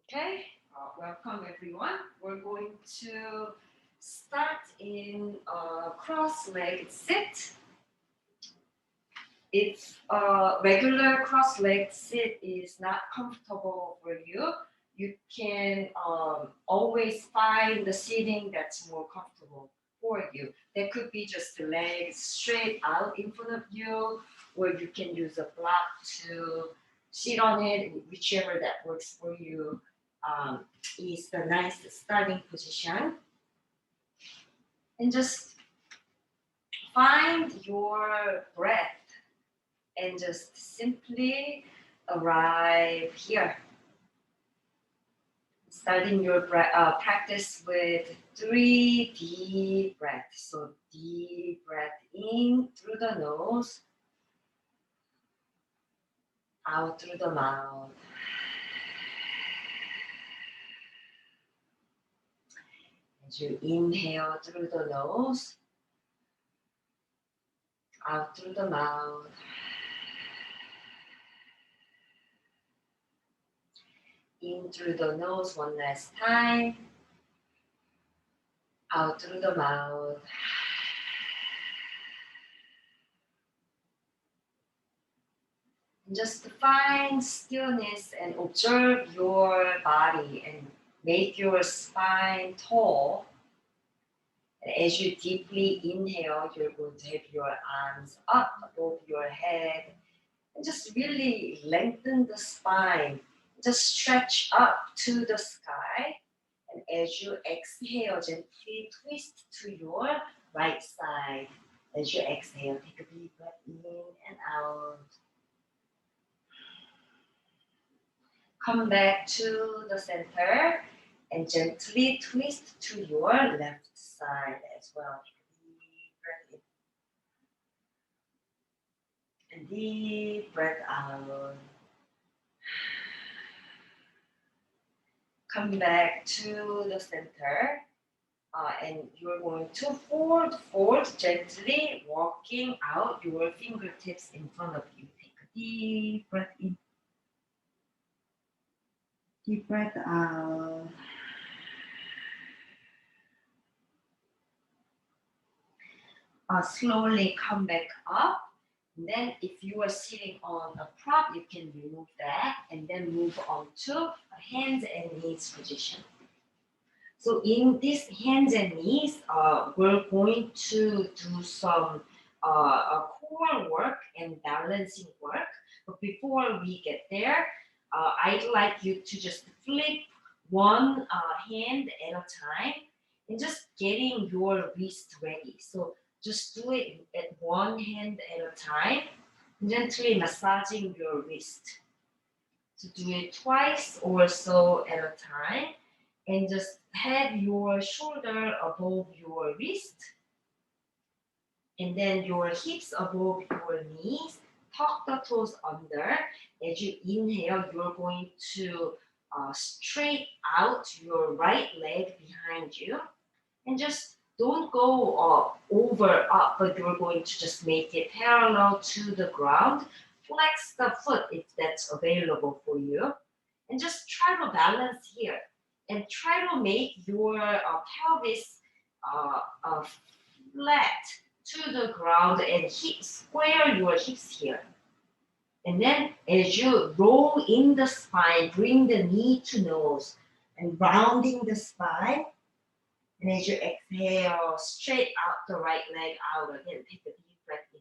Okay, welcome everyone. We're going to start in a cross-legged sit. If a regular cross-legged sit is not comfortable for you, you can always find the seating that's more comfortable for you. That could be just the legs straight out in front of you, or you can use a block to sit on it, whichever that works for you um, is the nice starting position. And just find your breath and just simply arrive here. Starting your practice with 3 deep breaths. So deep breath in through the nose, out through the mouth. As you inhale through the nose, out through the mouth. In through the nose one last time, out through the mouth. And just find stillness and observe your body and make your spine tall. And as you deeply inhale, you're going to have your arms up above your head and just really lengthen the spine. Just stretch up to the sky. And as you exhale, gently twist to your right side. As you exhale, take a deep breath in and out. Come back to the center and gently twist to your left side as well. Take a deep breath in and deep breath out. Come back to the center and you're going to fold gently, walking out your fingertips in front of you. Take a deep breath in, deep breath out. Slowly come back up. And then if you are sitting on a prop, you can remove that and then move on to hands and knees position. So in this hands and knees, we're going to do some core work and balancing work. But before we get there, I'd like you to just flip one hand at a time and just getting your wrist ready. So just do it at one hand at a time, gently massaging your wrist. So do it twice or so at a time and just have your shoulder above your wrist and then your hips above your knees. Tuck the toes under. As you inhale, you're going to straight out your right leg behind you and just don't go up, but you're going to just make it parallel to the ground. Flex the foot if that's available for you and just try to balance here and try to make your pelvis flat to the ground and square your hips here. And then as you roll in the spine, bring the knee to nose and rounding the spine. And as you exhale, straight out the right leg out again. Take a deep breath in.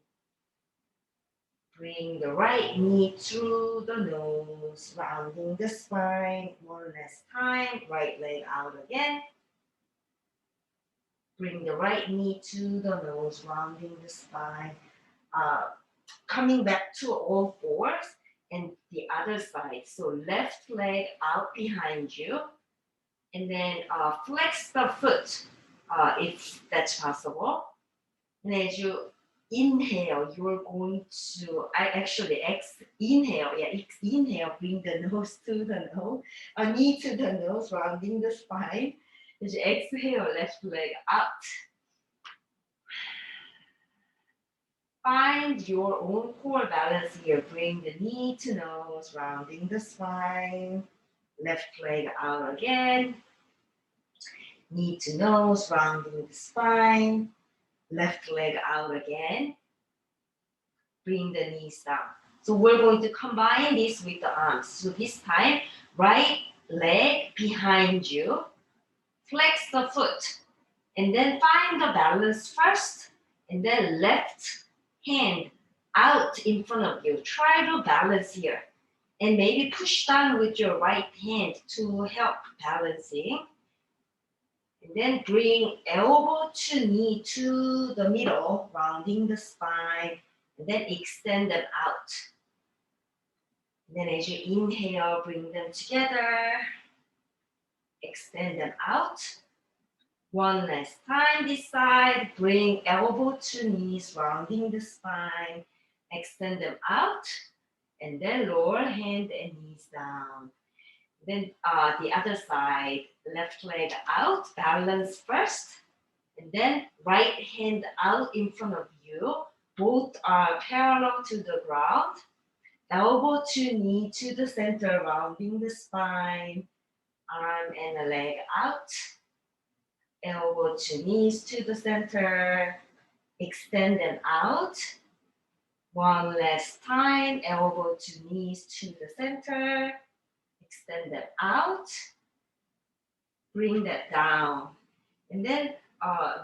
Bring the right knee to the nose, rounding the spine. One last time. Right leg out again. Bring the right knee to the nose, rounding the spine. Coming back to all fours and the other side. So left leg out behind you. And then flex the foot if that's possible. And as you inhale, you're going to, inhale, bring the nose to the nose, knee to the nose, rounding the spine. As you exhale, left leg out. Find your own core balance here. Bring the knee to nose, rounding the spine. Left leg out again. Knee to nose, rounding the spine. Left leg out again. Bring the knees down. So we're going to combine this with the arms. So this time, right leg behind you. Flex the foot. And then find the balance first. And then left hand out in front of you. Try to balance here. And maybe push down with your right hand to help balancing. And then bring elbow to knee to the middle, rounding the spine. And then extend them out. And then as you inhale, bring them together. Extend them out. One last time this side. Bring elbow to knees, rounding the spine. Extend them out. And then lower hand and knees down. Then the other side, left leg out, balance first. And then right hand out in front of you. Both are parallel to the ground. Elbow to knee to the center, rounding the spine. Arm and a leg out. Elbow to knees to the center. Extend them out. One last time. Elbow to knees to the center. Extend them out. Bring that down. And then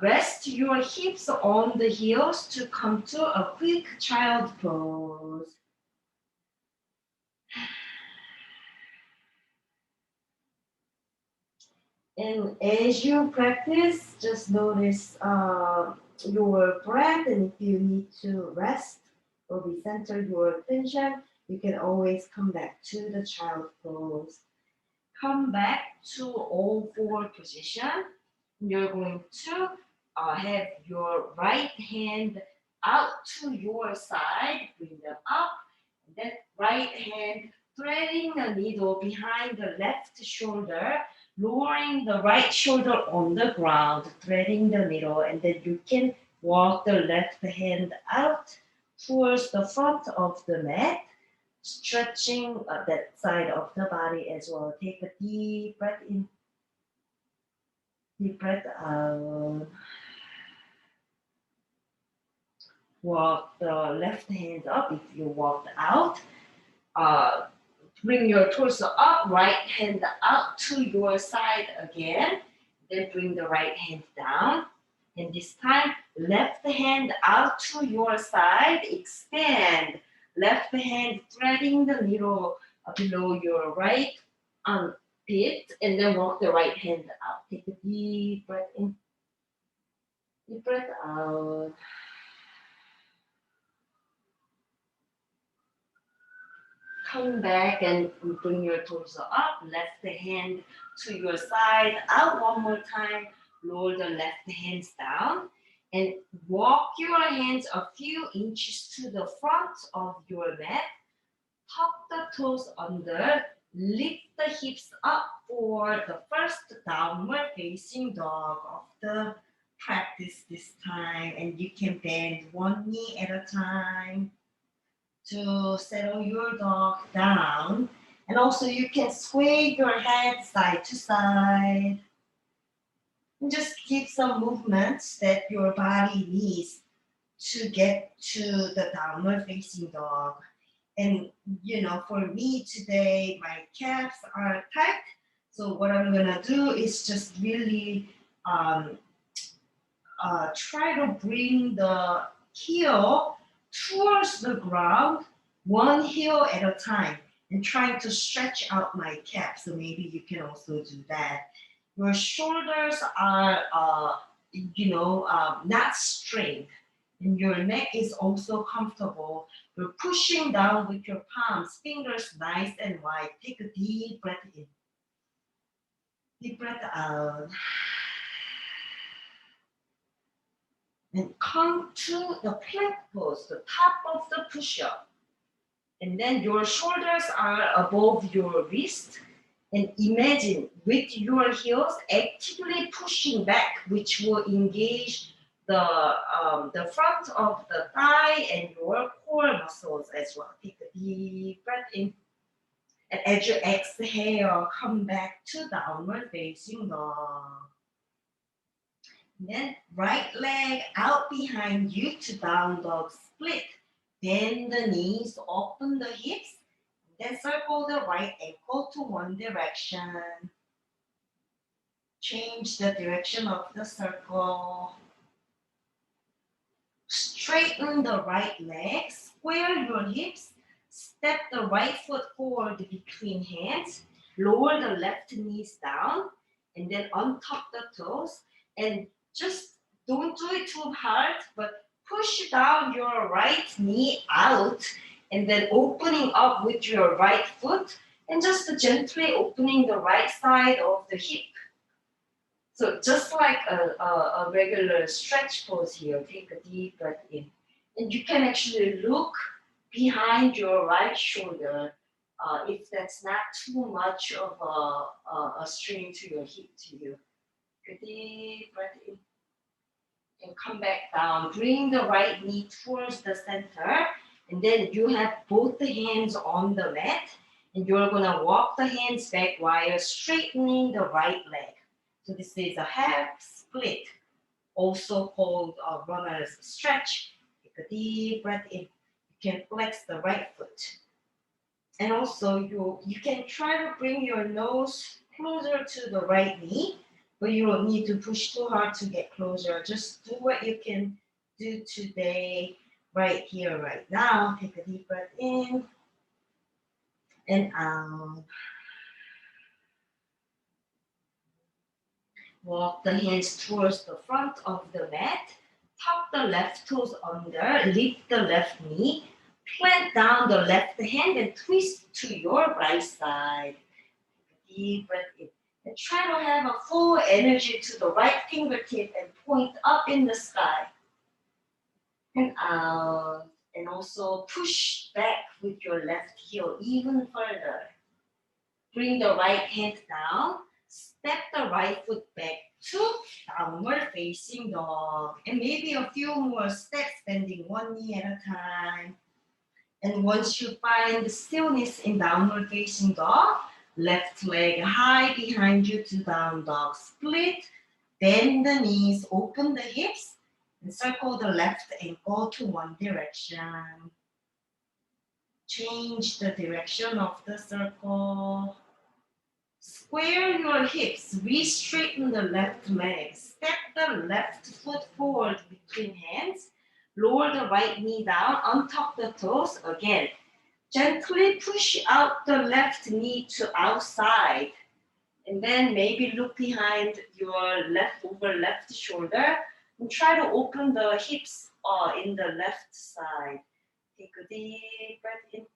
rest your hips on the heels to come to a quick child pose. And as you practice, just notice your breath, and if you need to rest or recenter your attention, you can always come back to the child pose. Come back to all four position. You're going to have your right hand out to your side, bring them up, and then right hand threading the needle behind the left shoulder, lowering the right shoulder on the ground, threading the needle, and then you can walk the left hand out towards the front of the mat, stretching that side of the body as well. Take a deep breath in, deep breath out. Walk the left hand up if you walked out. Bring your torso up, right hand out to your side again. Then bring the right hand down. And this time, left hand out to your side, extend. Left hand threading the needle below your right armpit, and then walk the right hand out. Take a deep breath in, deep breath out. Come back and bring your torso up, left hand to your side, out one more time, lower the left hands down, and walk your hands a few inches to the front of your mat, tuck the toes under, lift the hips up for the first downward facing dog of the practice this time, and you can bend one knee at a time to settle your dog down. And also you can sway your head side to side. And just give some movements that your body needs to get to the downward facing dog. And for me today, my calves are tight. So what I'm gonna do is just really try to bring the heel towards the ground, one heel at a time, and trying to stretch out my calf. So maybe you can also do that. Your shoulders are, not strained, and your neck is also comfortable. You're pushing down with your palms, fingers nice and wide. Take a deep breath in, deep breath out. And come to the plank pose, the top of the push-up. And then your shoulders are above your wrist. And imagine with your heels actively pushing back, which will engage the front of the thigh and your core muscles as well. Take a deep breath in. And as you exhale, come back to downward facing dog. Then right leg out behind you to down dog split. Bend the knees, open the hips. Then circle the right ankle to one direction. Change the direction of the circle. Straighten the right leg, square your hips, step the right foot forward between hands, lower the left knees down, and then untuck the toes. And just don't do it too hard, but push down your right knee out, and then opening up with your right foot, and just gently opening the right side of the hip. So just like a regular stretch pose here, take a deep breath in. And you can actually look behind your right shoulder if that's not too much of a strain to your hip to you. Take a deep breath in and come back down. Bring the right knee towards the center. And then you have both the hands on the mat. And you're going to walk the hands back while straightening the right leg. So this is a half split, also called a runner's stretch. Take a deep breath in. You can flex the right foot. And also you can try to bring your nose closer to the right knee, but you don't need to push too hard to get closer. Just do what you can do today, right here, right now. Take a deep breath in and out. Walk the hands towards the front of the mat. Tuck the left toes under. Lift the left knee. Plant down the left hand and twist to your right side. Deep breath in. And try to have a full energy to the right fingertip and point up in the sky. And out. And also push back with your left heel even further. Bring the right hand down. Step the right foot back to downward facing dog. And maybe a few more steps, bending one knee at a time. And once you find stillness in downward facing dog, left leg high behind you to down dog split. Bend the knees, open the hips, and circle the left ankle to one direction. Change the direction of the circle. Square your hips, re-straighten the left leg, step the left foot forward between hands, lower the right knee down, untuck the toes again. Gently push out the left knee to outside. And then maybe look behind your left shoulder and try to open the hips in the left side. Take a deep breath in,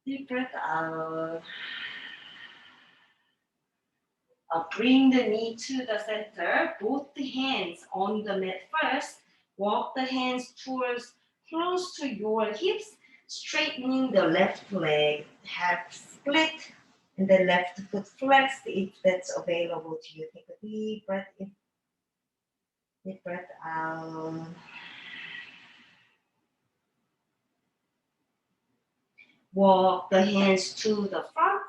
deep breath out. Bring the knee to the center, both the hands on the mat first. Walk the hands towards close to your hips, straightening the left leg, half split, and the left foot flexed if that's available to you. Take a deep breath in, deep breath out. Walk the hands to the front.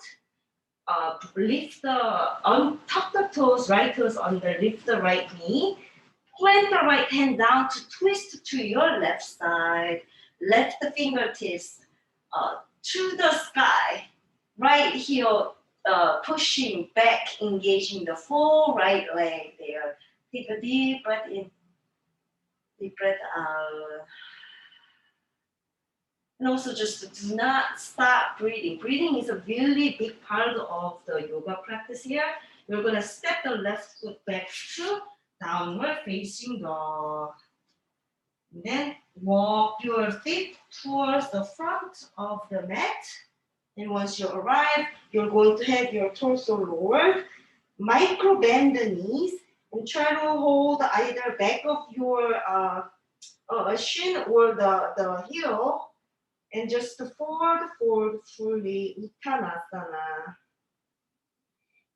Tuck the toes, right toes under, lift the right knee. Plant the right hand down to twist to your left side. Left the fingertips to the sky. Right heel pushing back, engaging the full right leg there. Take a deep breath in, deep breath out. And also just do not stop breathing. Breathing is a really big part of the yoga practice here. You're gonna step the left foot back to downward facing dog. Then walk your feet towards the front of the mat. And once you arrive, you're going to have your torso lowered. Micro bend the knees and try to hold either back of your shin or the heel. And just forward, fully, Uttanasana.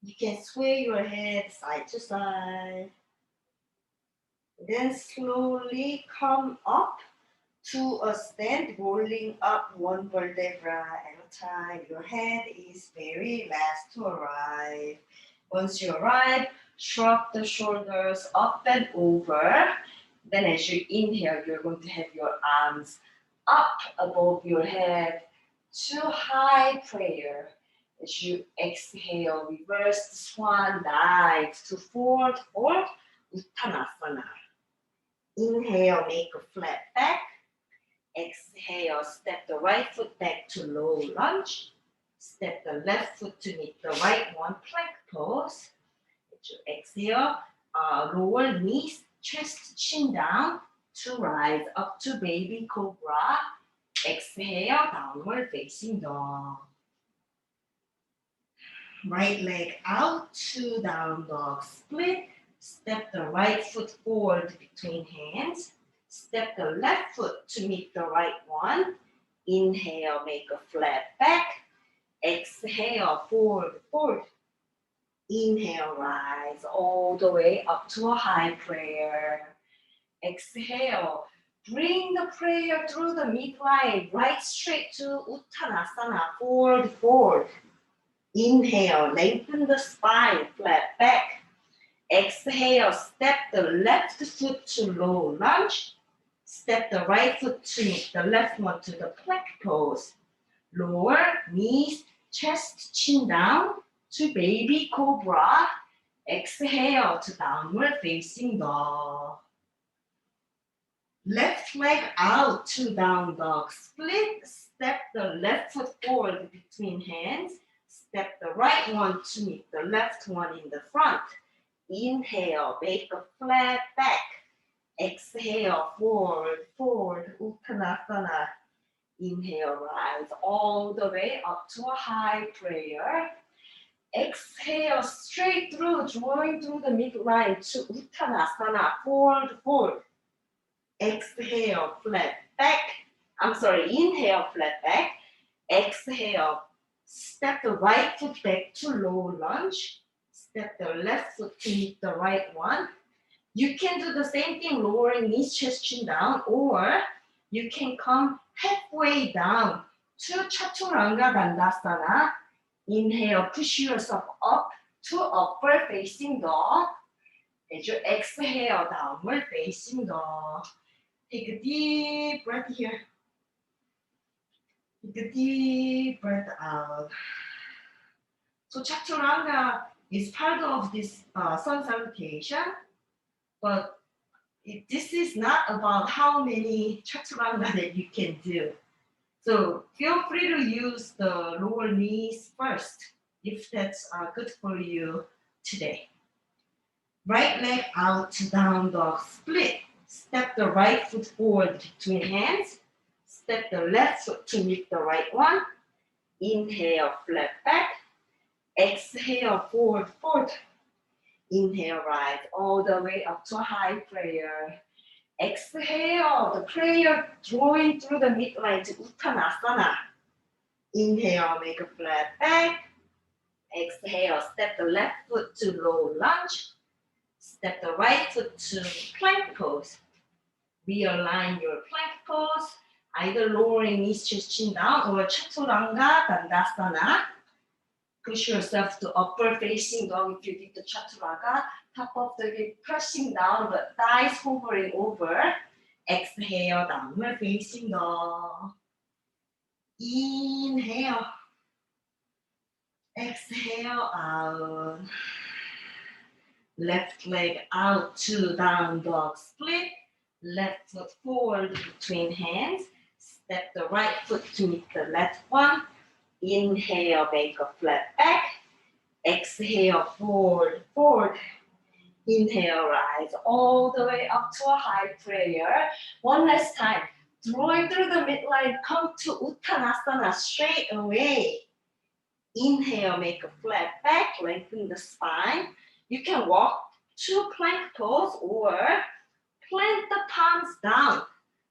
You can sway your head side to side. Then slowly come up to a stand, rolling up one vertebra at a time. Your head is very last to arrive. Once you arrive, shrug the shoulders up and over. Then as you inhale, you're going to have your arms up above your head to high prayer. As you exhale, reverse the swan dive to forward fold, Uttanasana. Inhale, make a flat back. Exhale, step the right foot back to low lunge. Step the left foot to meet the right one, plank pose. As you exhale, lower knees, chest, chin down to rise up to baby cobra. Exhale, downward facing dog. Right leg out to down dog split. Step the right foot forward between hands. Step the left foot to meet the right one. Inhale, make a flat back. Exhale, forward, forward. Inhale, rise all the way up to a high prayer. Exhale, bring the prayer through the midline, right straight to Uttanasana, forward, forward. Inhale, lengthen the spine, flat back. Exhale, step the left foot to low lunge. Step the right foot to meet the left one to the plank pose. Lower knees, chest, chin down to baby cobra. Exhale to downward facing dog. Left leg out to down dog split. Step the left foot forward between hands. Step the right one to meet the left one in the front. Inhale, make a flat back. Exhale, forward, forward, Uttanasana. Inhale, rise all the way up to a high prayer. Exhale, straight through, drawing through the midline to Uttanasana, forward, forward. Exhale, flat back. Inhale, flat back. Exhale, step the right foot back to low lunge. Step the left foot to meet the right one. You can do the same thing, lowering knees, chest, chin down, or you can come halfway down to Chaturanga Dandasana. Inhale, push yourself up to upward facing dog. As you exhale, downward facing dog. Take a deep breath here. Take a deep breath out. So Chaturanga is part of this sun salutation, but this is not about how many Chaturanga that you can do. So feel free to use the lower knees first if that's good for you today. Right leg out to down dog split. Step the right foot forward between hands. Step the left foot to meet the right one. Inhale, flat back. Exhale, forward, forward. Inhale, rise all the way up to high prayer. Exhale, the prayer drawing through the midline to Uttanasana. Inhale, make a flat back. Exhale, step the left foot to low lunge. Step the right foot to plank pose. Realign your plank pose, either lowering knees, chest, chin down, or Chaturanga Dandasana. Push yourself to upward facing dog if you did the Chaturanga. Top of the hip pressing down, but thighs hovering over. Exhale, downward facing dog. Inhale. Exhale out. Left leg out to down dog split. Left foot forward between hands. Step the right foot to meet the left one. Inhale, make a flat back. Exhale, forward, forward. Inhale, rise all the way up to a high prayer. One last time. Drawing through the midline, come to Uttanasana straight away. Inhale, make a flat back, lengthen the spine. You can walk to plank pose or plant the palms down.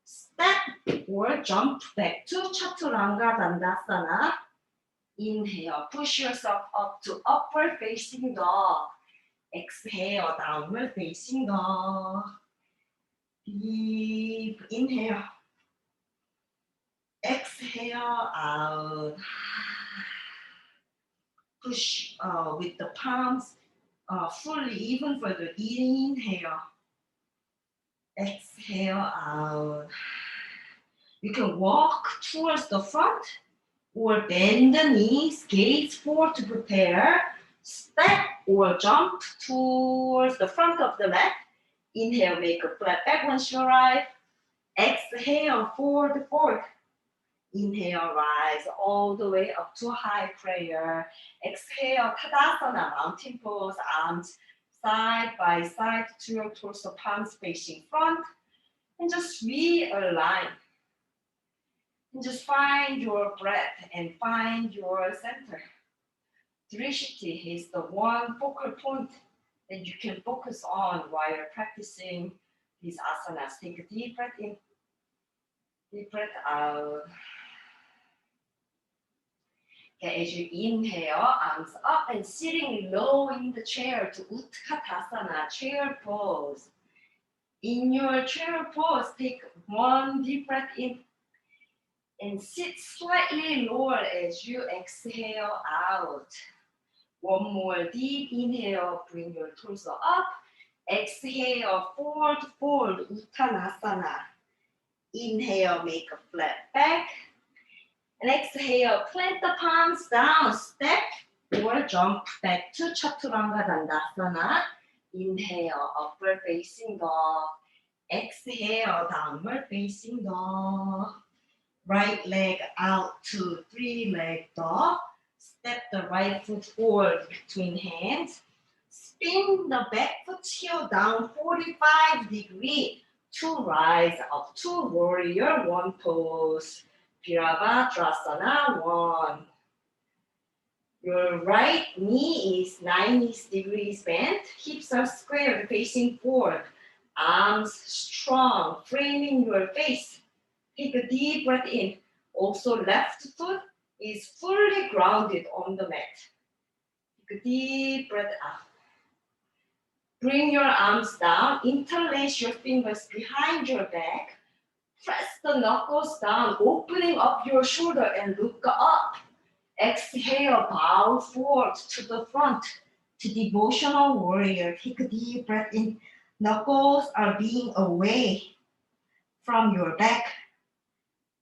Step or jump back to Chaturanga Dandasana. Inhale, push yourself up to upward facing dog. Exhale, downward facing dog. Deep inhale. Exhale out. Push with the palms fully, even further. Inhale. Exhale out. You can walk towards the front or bend the knees, gaze forward to prepare. Step or jump towards the front of the mat. Inhale, make a flat back once you arrive. Exhale, forward, forward. Inhale, rise all the way up to high prayer. Exhale, Tadasana, mountain pose, arms side by side to your torso, palms facing front. And just realign. And just find your breath and find your center. Drishti is the one focal point that you can focus on while you're practicing these asanas. Take a deep breath in, deep breath out. Okay, as you inhale, arms up and sitting low in the chair to Utkatasana, chair pose. In your chair pose, take one deep breath in and sit slightly lower as you exhale out. One more deep inhale, bring your torso up. Exhale, forward fold, Uttanasana. Inhale, make a flat back. And exhale, plant the palms down, step or jump back to Chaturanga Dandasana. Inhale, upward facing dog. Exhale, downward facing dog. Right leg out to three-leg dog. Step the right foot forward between hands. Spin the back foot heel down 45 degrees to rise up to warrior one pose. Virabhadrasana 1. Your right knee is 90 degrees bent. Hips are squared facing forward. Arms strong, framing your face. Take a deep breath in. Also, left foot is fully grounded on the mat. Take a deep breath out. Bring your arms down. Interlace your fingers behind your back. Press the knuckles down, opening up your shoulder and look up. Exhale, bow forward to the front to devotional warrior. Take a deep breath in. Knuckles are being away from your back.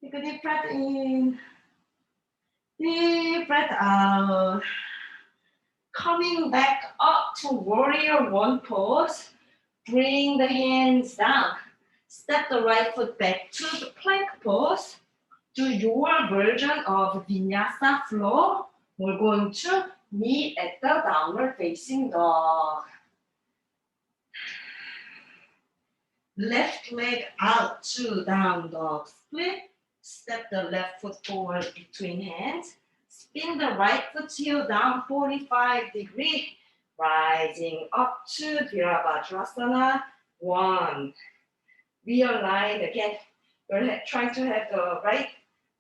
Take a deep breath in. Deep breath out. Coming back up to warrior one pose. Bring the hands down. Step the right foot back to the plank pose. Do your version of Vinyasa Flow. We're going to meet at the downward facing dog. Left leg out to down dog split. Step the left foot forward between hands. Spin the right foot heel down 45 degrees. Rising up to Virabhadrasana 1. Realign again. You're trying to have the right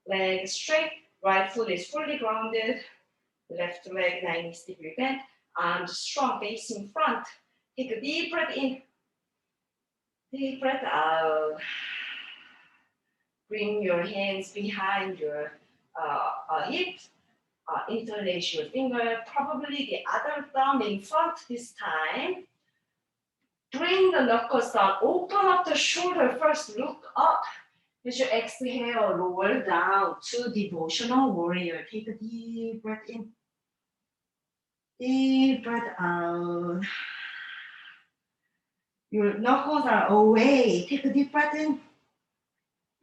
leg straight. Right foot is fully grounded. Left leg 90 degree bent. Arms strong facing front. Take a deep breath in. Deep breath out. Bring your hands behind your hips. Interlace your finger, probably the other thumb in front this time. Bring the knuckles down. Open up the shoulder first. Look up. As you exhale, lower down to devotional warrior. Take a deep breath in. Deep breath out. Your knuckles are away. Take a deep breath in.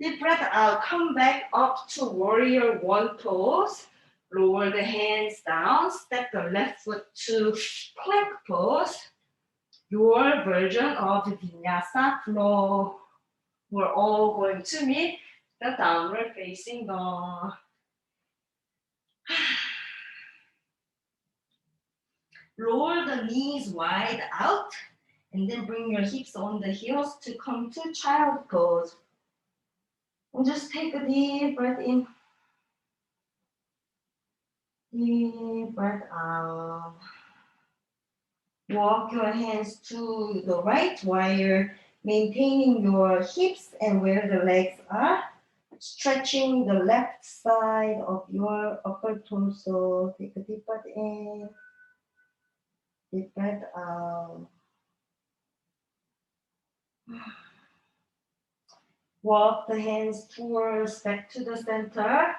Deep breath out. Come back up to warrior one pose. Lower the hands down. Step the left foot to plank pose. Your version of Vinyasa Flow. We're all going to meet the downward facing dog. Roll the knees wide out and then bring your hips on the heels to come to child pose. And just take a deep breath in. Deep breath out. Walk your hands to the right while you're maintaining your hips and where the legs are. Stretching the left side of your upper torso. Take a deep breath in, deep breath out. Walk the hands towards back to the center.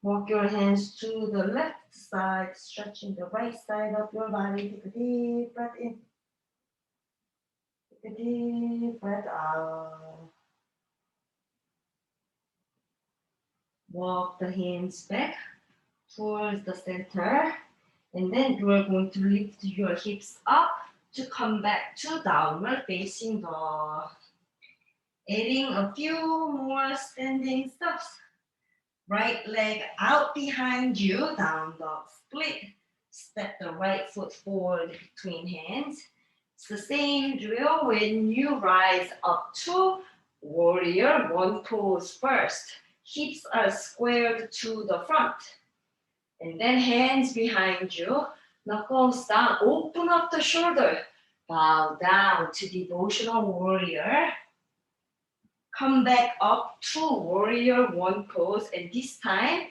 Walk your hands to the left side, stretching the right side of your body. Take a deep breath in. Take a deep breath out. Walk the hands back towards the center. And then you are going to lift your hips up to come back to downward facing dog. Adding a few more standing steps. Right leg out behind you, down dog split. Step the right foot forward between hands. It's the same drill when you rise up to warrior one pose first. Hips are squared to the front. And then hands behind you, knuckles down, open up the shoulder, bow down to devotional warrior. Come back up to warrior one pose, and this time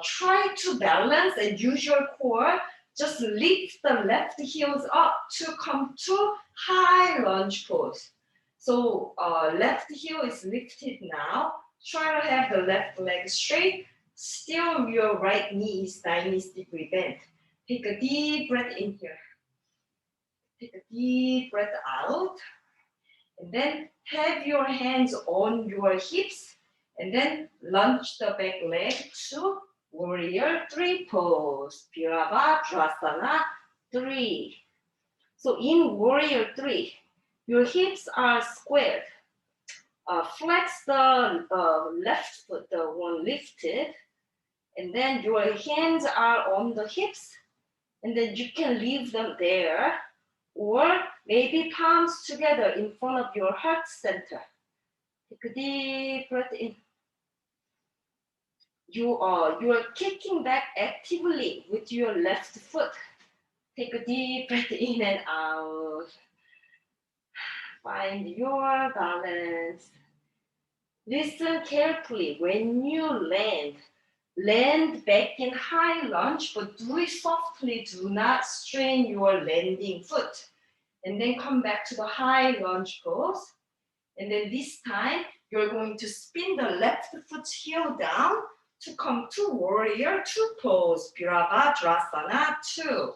try to balance and use your core. Just lift the left heels up to come to high lunge pose. So left heel is lifted now. Try to have the left leg straight. Still your right knee is 90 degree bent. Take a deep breath in here. Take a deep breath out. And then have your hands on your hips. And then lunge the back leg to warrior three pose. Virabhadrasana 3. So in warrior 3, your hips are squared. Flex the left foot, the one lifted. And then your hands are on the hips, and then you can leave them there, or maybe palms together in front of your heart center. Take a deep breath in. You are kicking back actively with your left foot. Take a deep breath in and out. Find your balance. Listen carefully when you land. Land back in high lunge, but do it softly. Do not strain your landing foot. And then come back to the high lunge pose. And then this time, you're going to spin the left foot's heel down to come to warrior 2 pose, Virabhadrasana 2.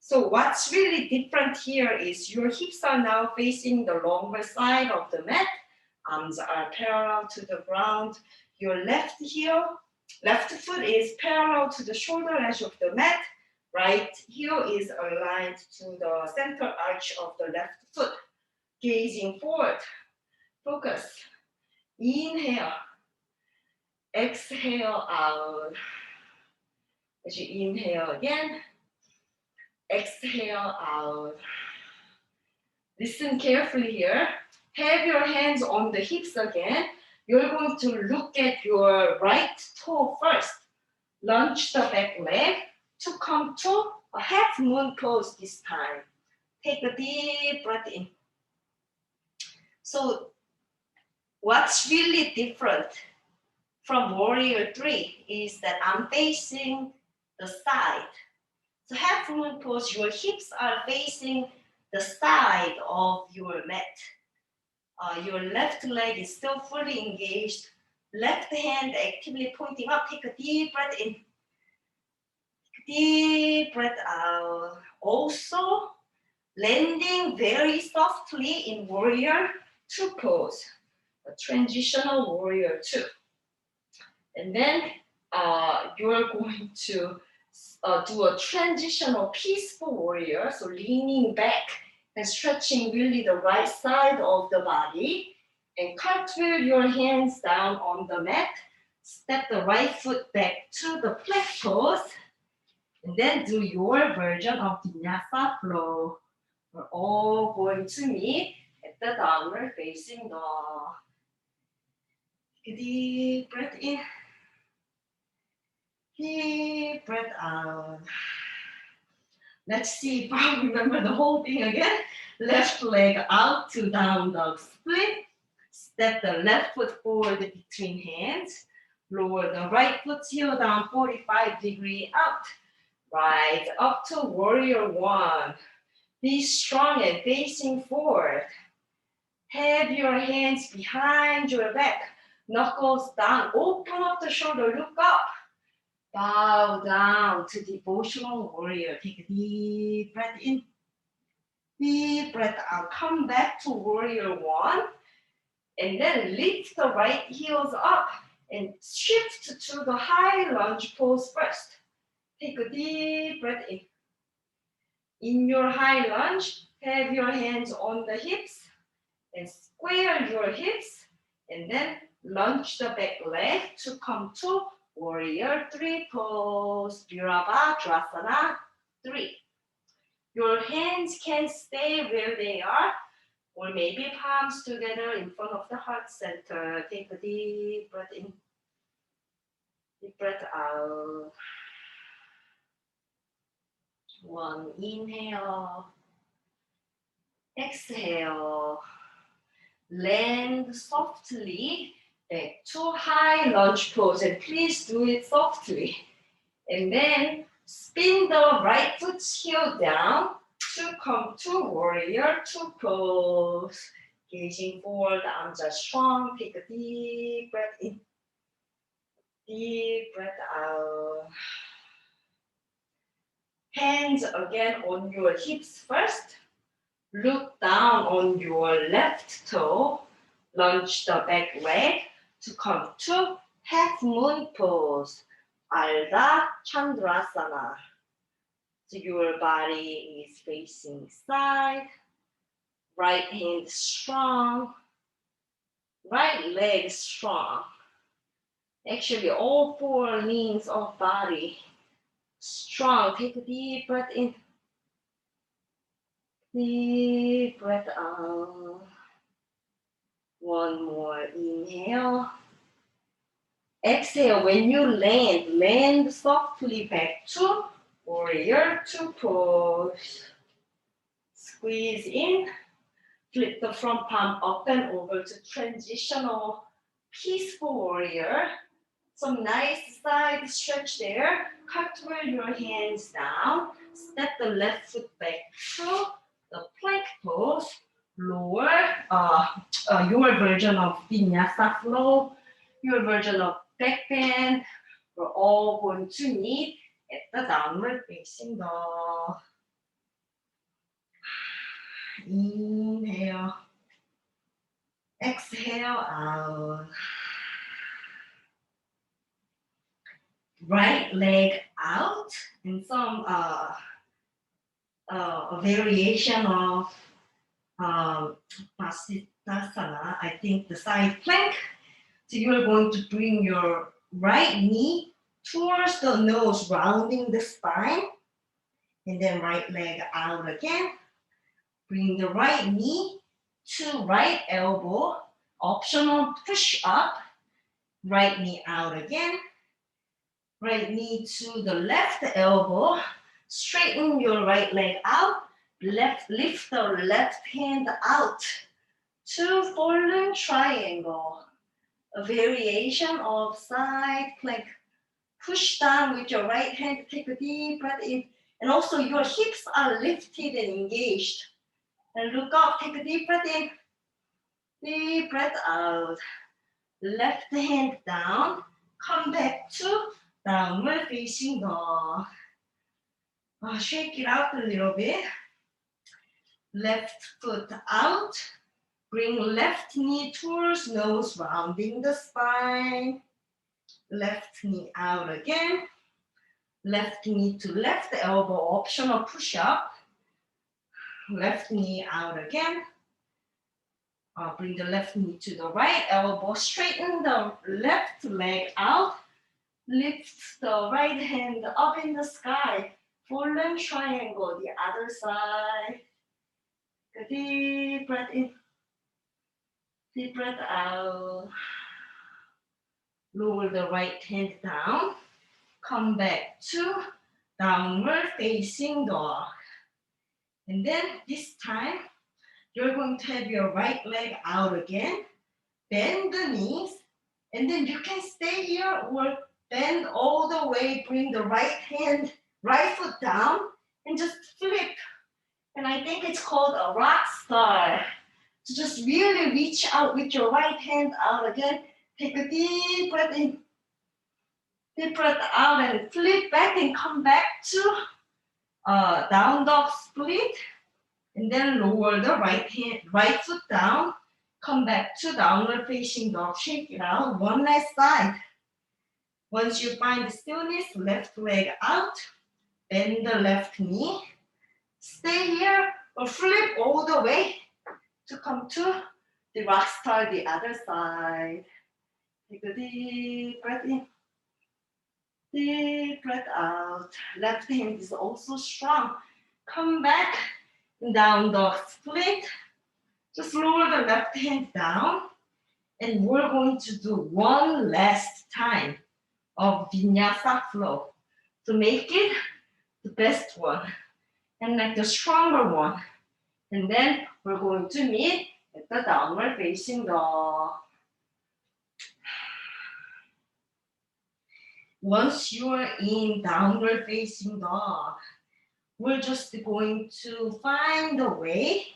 So what's really different here is your hips are now facing the longer side of the mat. Arms are parallel to the ground. Your left foot is parallel to the shoulder edge of the mat. Right heel is aligned to the center arch of the left foot. Gazing forward. Focus. Inhale. Exhale out. As you inhale again, exhale out. Listen carefully here. Have your hands on the hips again. You're going to look at your right toe first. Lunge the back leg to come to a half moon pose this time. Take a deep breath in. So what's really different from warrior 3 is that I'm facing the side. So half moon pose, your hips are facing the side of your mat. Your left leg is still fully engaged. Left hand actively pointing up. Take a deep breath in. Deep breath out. Also, landing very softly in warrior 2 pose. A transitional warrior 2. And then you're going to do a transitional peaceful warrior. So leaning back and stretching really the right side of the body. And cartwheel your hands down on the mat. Step the right foot back to the plank pose. And then do your version of Vinyasa Flow. We're all going to meet at the downward facing dog. Take a deep breath in. Deep breath out. Let's see if I remember the whole thing again. Left leg out to down dog split. Step the left foot forward between hands. Lower the right foot heel down 45-degree out. Rise up to warrior one. Be strong and facing forward. Have your hands behind your back. Knuckles down. Open up the shoulder. Look up. Bow down to devotional warrior. Take a deep breath in. Deep breath out. Come back to warrior one. And then lift the right heels up and shift to the high lunge pose first. Take a deep breath in. In your high lunge, have your hands on the hips and square your hips and then lunge the back leg to come to warrior three pose. Virabhadrasana 3. Your hands can stay where they are or maybe palms together in front of the heart center. Take a deep breath in, deep breath out. One inhale, exhale. Land softly back to high lunge pose, and please do it softly. And then spin the right foot heel down to come to warrior two pose. Gazing forward, arms are strong. Take a deep breath in, deep breath out. Hands again on your hips first. Look down on your left toe. Lunge the back leg to come to half moon pose. Ardha Chandrasana. So your body is facing side. Right hand strong. Right leg strong. Actually, all four limbs of body strong. Take a deep breath in. Deep breath out. One more inhale. Exhale. When you land softly back to warrior two pose. Squeeze in. Flip the front palm up and over to transitional peaceful warrior. Some nice side stretch there. Cartwheel your hands down. Step the left foot back to the plank pose. Lower your version of Vinyasa Flow, your version of back bend. We're all going to meet at the downward facing dog. Inhale. Exhale out. Right leg out and some a variation of Pasittasana, I think the side plank. So you're going to bring your right knee towards the nose, rounding the spine. And then right leg out again. Bring the right knee to right elbow. Optional push up. Right knee out again. Right knee to the left elbow. Straighten your right leg out. Lift the left hand out to fallen triangle. A variation of side plank. Push down with your right hand. Take a deep breath in. And also your hips are lifted and engaged. And look up. Take a deep breath in. Deep breath out. Left hand down. Come back to downward facing dog. Shake it out a little bit. Left foot out. Bring left knee towards nose, rounding the spine. Left knee out again. Left knee to left elbow, optional push-up. Left knee out again. Bring the left knee to the right elbow. Straighten the left leg out. Lift the right hand up in the sky. Fallen triangle, the other side. Take a deep breath in. Deep breath out. Lower the right hand down. Come back to downward facing dog. And then this time, you're going to have your right leg out again. bend the knees, and then you can stay here or bend all the way, bring the right foot down, and just flip. And I think it's called a rock star. So just really reach out with your right hand out again. Take a deep breath in, deep breath out, and flip back and come back to down dog split. And then lower the right foot down. Come back to downward facing dog. Shake it out. One last side. Once you find the stillness, left leg out. Bend the left knee. Stay here or flip all the way to come to the rock star, the other side. Take a deep breath in. Deep breath out. Left hand is also strong. Come back. Down dog split. Just lower the left hand down. And we're going to do one last time of Vinyasa Flow to make it the best one and like the stronger one. And then we're going to meet at the downward facing dog. Once you're in downward facing dog, we're just going to find a way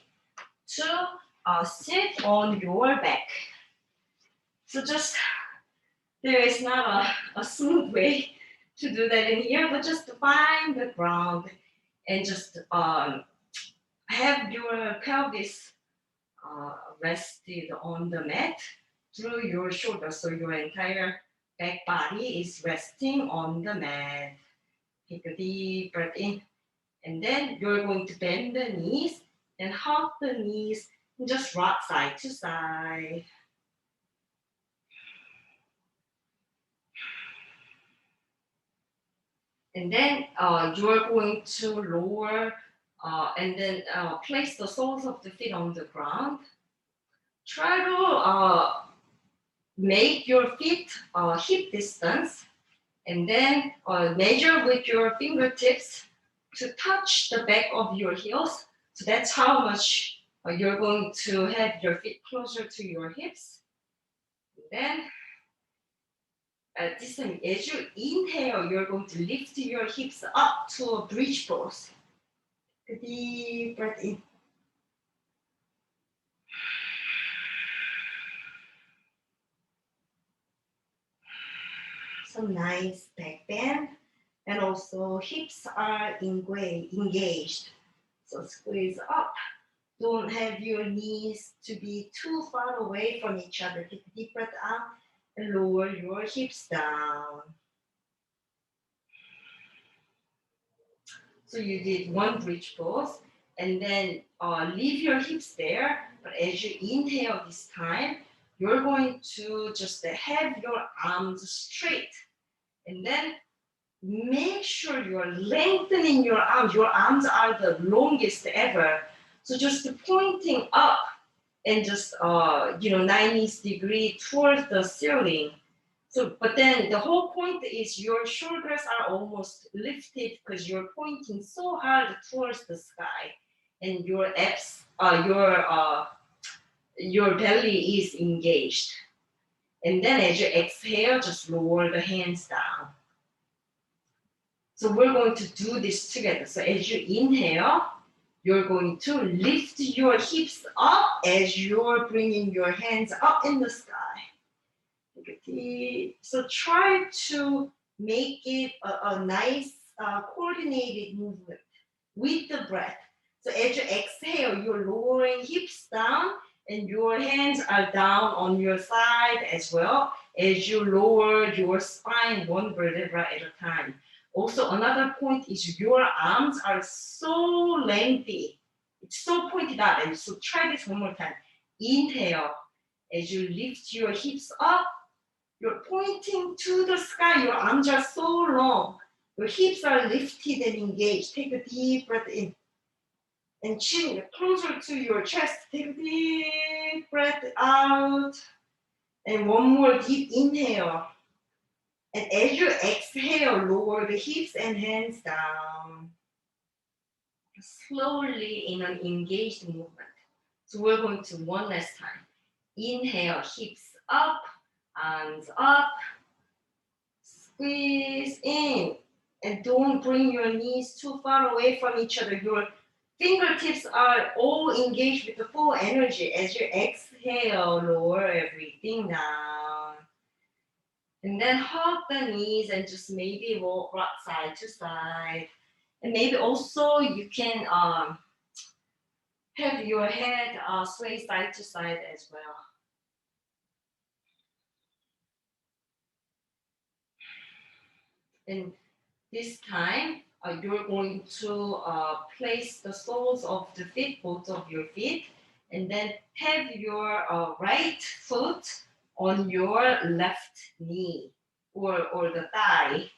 to sit on your back. So just, there is not a smooth way to do that in here, but just find the ground and just have your pelvis rested on the mat through your shoulders. So your entire back body is resting on the mat. Take a deep breath in. And then you're going to bend the knees and hug the knees and just rock side to side. And then you're going to lower and then place the soles of the feet on the ground. Try to make your feet hip distance and then measure with your fingertips to touch the back of your heels. So that's how much you're going to have your feet closer to your hips. And then this time, as you inhale, you're going to lift your hips up to a bridge pose. Deep breath in. Some nice back bend, and also hips are engaged. So squeeze up. Don't have your knees to be too far away from each other. Take a deep breath out and lower your hips down. So you did one bridge pose, and then leave your hips there. But as you inhale this time, you're going to just have your arms straight. And then make sure you're lengthening your arms. Your arms are the longest ever. So just pointing up and just 90 degrees towards the ceiling. So, but then the whole point is your shoulders are almost lifted because you're pointing so hard towards the sky, and your abs, your belly is engaged. And then as you exhale, just lower the hands down. So we're going to do this together. So as you inhale, you're going to lift your hips up as you're bringing your hands up in the sky. So try to make it a nice coordinated movement with the breath. So as you exhale, you're lowering hips down and your hands are down on your side as well as you lower your spine one vertebra at a time. Also, another point is your arms are so lengthy. It's so pointed out. And so try this one more time. Inhale. As you lift your hips up, you're pointing to the sky. Your arms are so long. Your hips are lifted and engaged. Take a deep breath in. And chin closer to your chest. Take a deep breath out. And one more deep inhale. And as you exhale, lower the hips and hands down. Slowly in an engaged movement. So we're going to one last time. Inhale, hips up, arms up, squeeze in. And don't bring your knees too far away from each other. Your fingertips are all engaged with the full energy. As you exhale, lower everything down. And then hug the knees and just maybe rock side to side. And maybe also you can have your head sway side to side as well. And this time, you're going to place the soles of the feet, both of your feet, and then have your right foot on your left knee or the thigh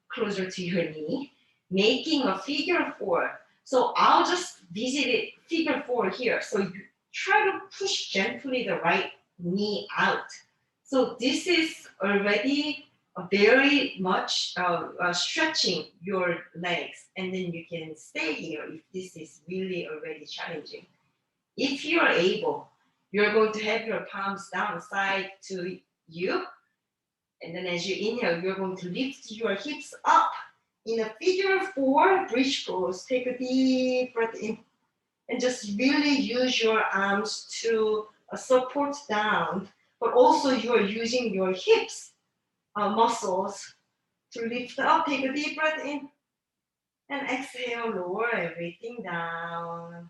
closer to your knee, making a figure four. So I'll just visit it figure four here. So you try to push gently the right knee out. So this is already very much stretching your legs, and then you can stay here if this is really already challenging. If you're able, you're going to have your palms down side to you, and then as you inhale, you're going to lift your hips up in a figure four bridge pose. Take a deep breath in and just really use your arms to support down, but also you're using your hips muscles to lift up. Take a deep breath in and exhale, lower everything down.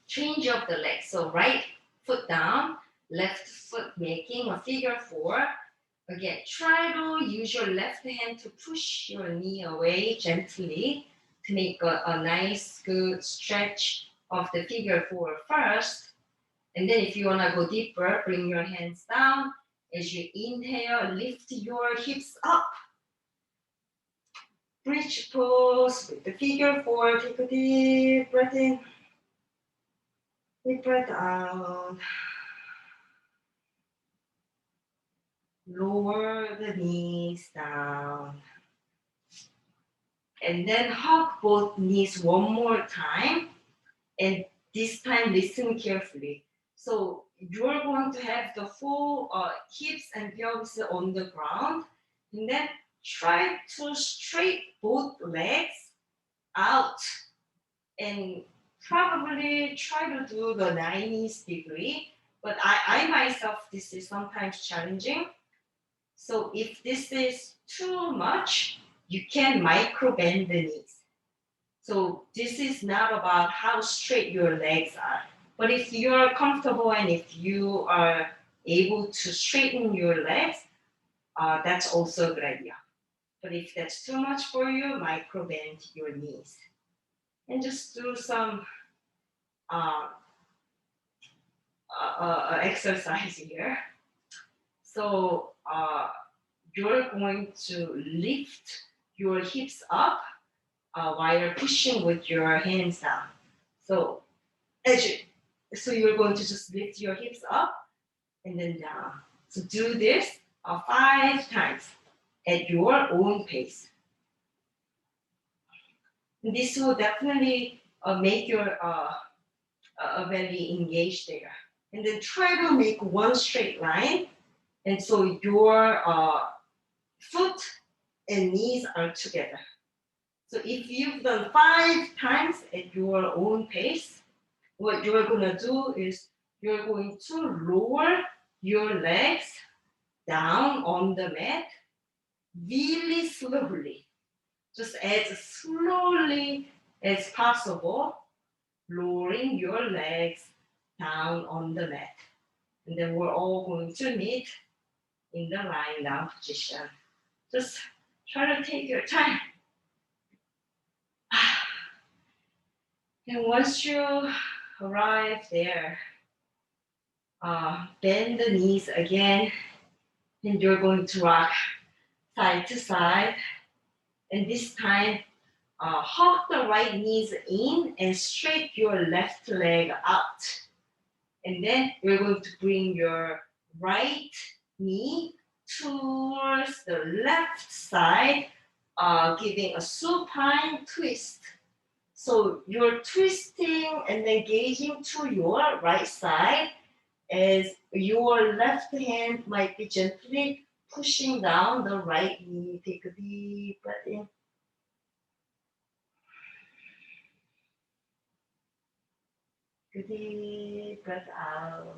Change of the legs. So right foot down, left foot making a figure four. Again, try to use your left hand to push your knee away gently to make a nice, good stretch of the figure four first. And then if you want to go deeper, bring your hands down. As you inhale, lift your hips up. Bridge pose with the figure four. Take a deep breath in. Deep breath out. Lower the knees down. And then hug both knees one more time. And this time listen carefully. So you're going to have the full hips and pelvis on the ground. And then try to straight both legs out. And probably try to do the 90 degree. But I myself, this is sometimes challenging. So if this is too much, you can micro bend the knees. So this is not about how straight your legs are. But if you're comfortable and if you are able to straighten your legs, that's also a good idea. But if that's too much for you, micro bend your knees. And just do some exercise here. So you're going to lift your hips up while you're pushing with your hands down. So you're going to just lift your hips up and then down. So do this 5 times at your own pace. And this will definitely make your belly engaged there. And then try to make one straight line. And so your foot and knees are together. So if you've done 5 times at your own pace, what you're gonna do is you're going to lower your legs down on the mat really slowly, just as slowly as possible, lowering your legs down on the mat. And then we're all going to meet in the lying down position. Just try to take your time. And once you arrive there, bend the knees again, and you're going to rock side to side. And this time, hug the right knees in and straight your left leg out. And then you're going to bring your right knee towards the left side, giving a supine twist. So you're twisting and then gazing to your right side as your left hand might be gently pushing down the right knee. Take a deep breath in. Good deep breath out.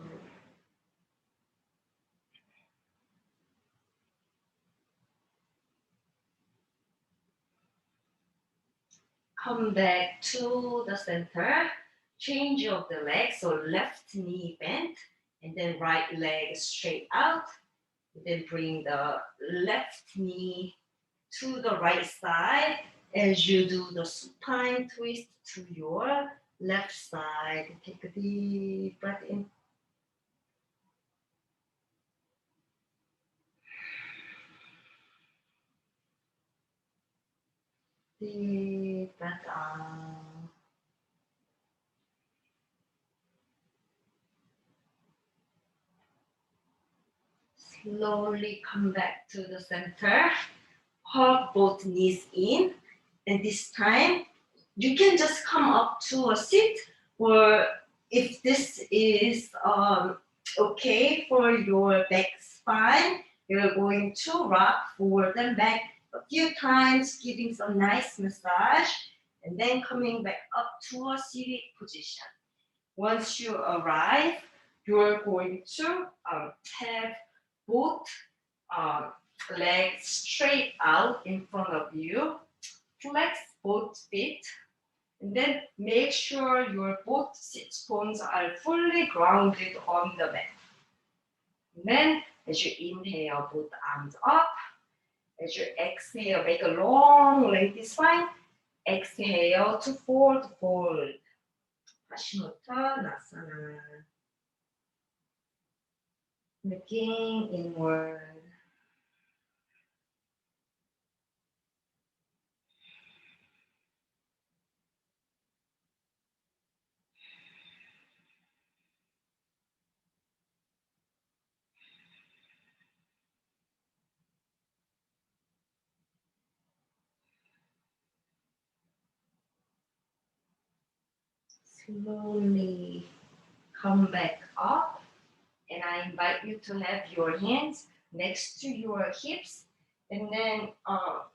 Come back to the center. Change of the leg. So left knee bent and then right leg straight out. Then bring the left knee to the right side as you do the supine twist to your left side. Take a deep breath in. Deep breath out. Slowly come back to the center. Hug both knees in. And this time, you can just come up to a seat, or if this is okay for your back spine, you're going to rock forward and back a few times, giving some nice massage, and then coming back up to a seated position. Once you arrive, you're going to have both um, legs straight out in front of you. Flex both feet, and then make sure your both sit bones are fully grounded on the mat. And then as you inhale, both arms up. As you exhale, make a long lengthy spine. Exhale to forward fold. Paschimottanasana. Looking inward. Slowly come back up, and I invite you to have your hands next to your hips, and then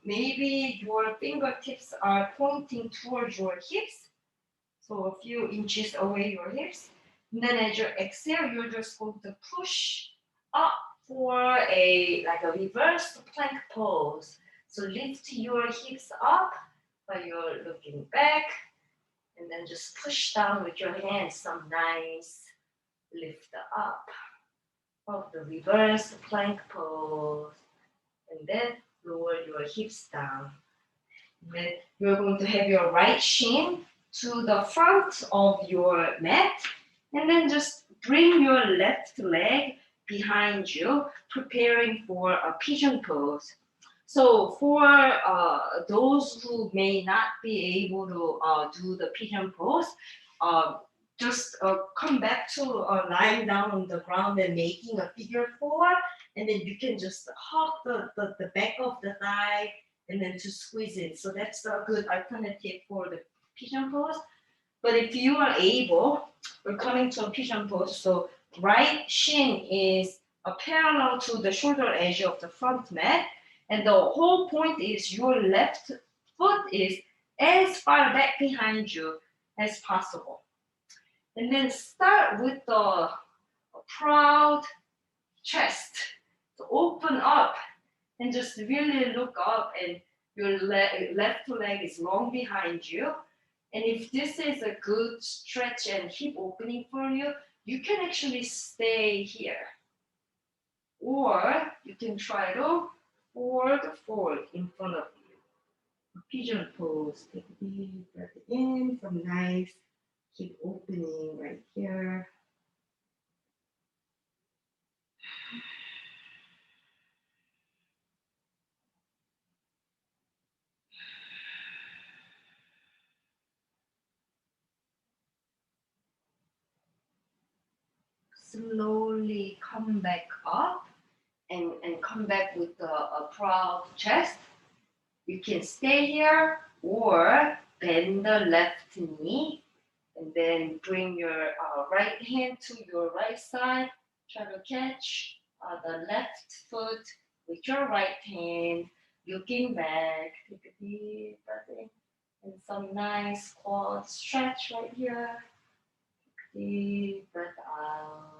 maybe your fingertips are pointing towards your hips, so a few inches away your hips. And then as you exhale, you're just going to push up for a reverse plank pose. So lift your hips up while you're looking back, and then just push down with your hands, some nice lift up of the reverse plank pose, and then lower your hips down. And then you're going to have your right shin to the front of your mat, and then just bring your left leg behind you, preparing for a pigeon pose. So for those who may not be able to do the pigeon pose, uh, just come back to lying down on the ground and making a figure four, and then you can just hug the back of the thigh and then to squeeze it. So that's a good alternative for the pigeon pose. But if you are able, we're coming to a pigeon pose. So right shin is parallel to the shoulder edge of the front mat. And the whole point is your left foot is as far back behind you as possible. And then start with the proud chest. So open up and just really look up, and your left leg is long behind you. And if this is a good stretch and hip opening for you, you can actually stay here. Or you can try to forward in front of you. Pigeon pose. Take a deep breath in, some nice hip opening right here. Slowly come back up and come back with a proud chest. You can stay here or bend the left knee and then bring your right hand to your right side. Try to catch the left foot with your right hand, looking back. Take a deep breath in and some nice quad stretch right here. Deep breath out.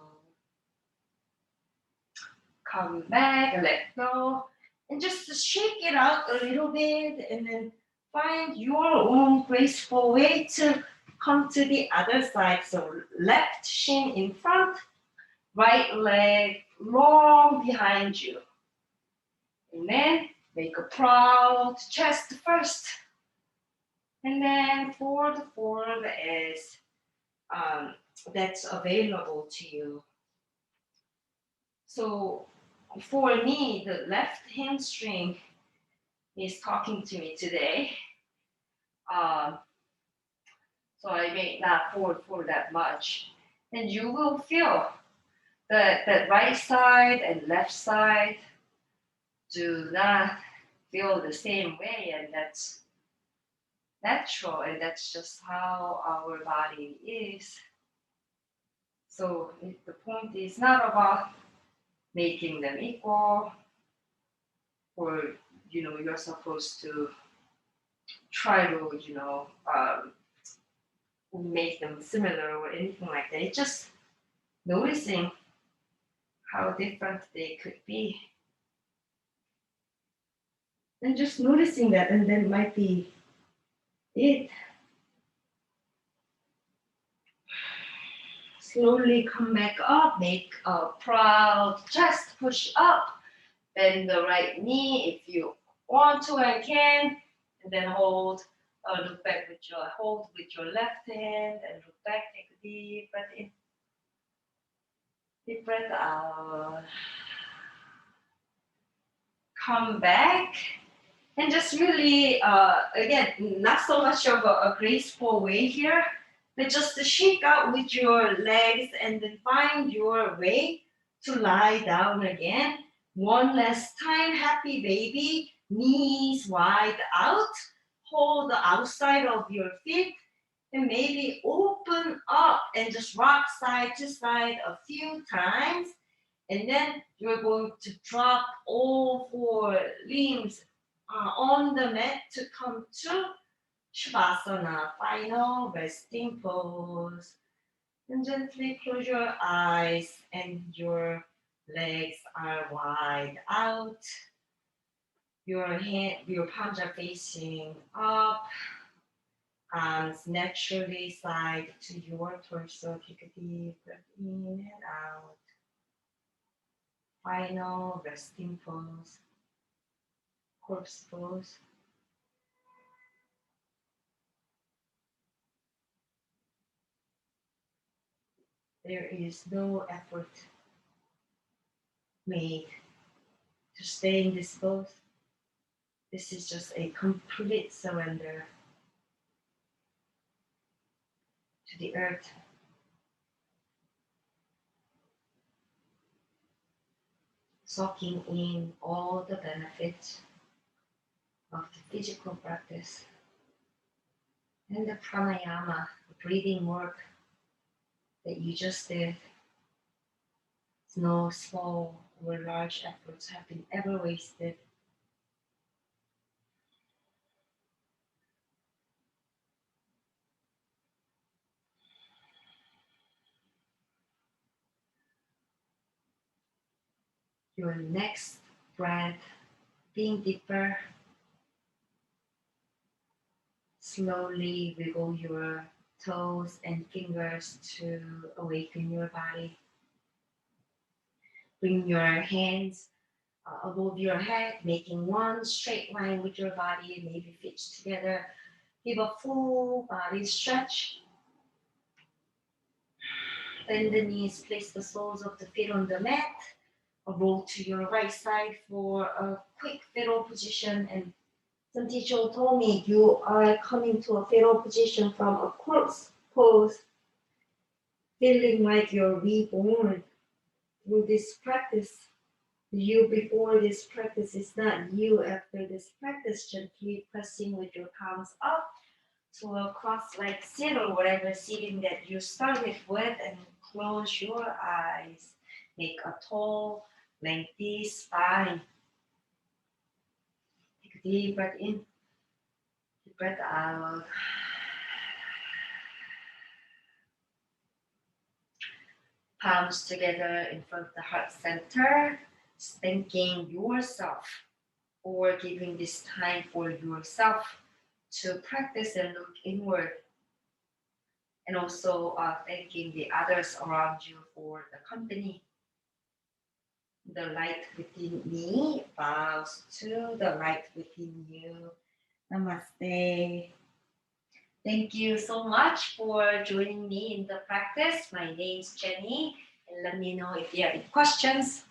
Come back, let go, and just shake it out a little bit, and then find your own graceful way to come to the other side. So left shin in front, right leg long behind you. And then make a proud chest first. And then forward as that's available to you. So for me, the left hamstring is talking to me today. Um, so I may not forward that much. And you will feel that right side and left side do not feel the same way, and that's natural, and that's just how our body is. So the point is not about making them equal, or you're supposed to try to make them similar or anything like that. It's just noticing how different they could be, and just noticing that, and then might be it. Slowly come back up, make a proud chest, push up, bend the right knee if you want to and can, and then hold, look back with your left hand, and look back, take a deep breath in, deep breath out. Come back, and just really, again, not so much of a graceful way here, but just to shake out with your legs and then find your way to lie down again. One last time, happy baby, knees wide out, hold the outside of your feet, and maybe open up and just rock side to side a few times. And then you're going to drop all four limbs on the mat to come to Shavasana, final resting pose. And gently close your eyes, and your legs are wide out. Your palms are facing up. Arms naturally side to your torso. Take a deep breath in and out. Final resting pose, corpse pose. There is no effort made to stay in this pose. This is just a complete surrender to the earth. Soaking in all the benefits of the physical practice and the pranayama, the breathing work that you just did. No small or large efforts have been ever wasted. Your next breath, being deeper, slowly wiggle your toes and fingers to awaken your body. Bring your hands above your head, making one straight line with your body, maybe feet together. Give a full body stretch. Bend the knees, place the soles of the feet on the mat. Roll to your right side for a quick fetal position. And some teacher told me you are coming to a fetal position from a corpse pose, feeling like you're reborn through this practice. You before this practice is not you after this practice. Gently pressing with your palms up to a cross-legged sit or whatever seating that you started with, and close your eyes. Make a tall, lengthy spine. Take a deep breath in, deep breath out. Palms together in front of the heart center, thanking yourself or giving this time for yourself to practice and look inward, and also thanking the others around you for the company. The light within me bows to the light within you. Namaste. Thank you so much for joining me in the practice. My name is Jenny, and let me know if you have any questions.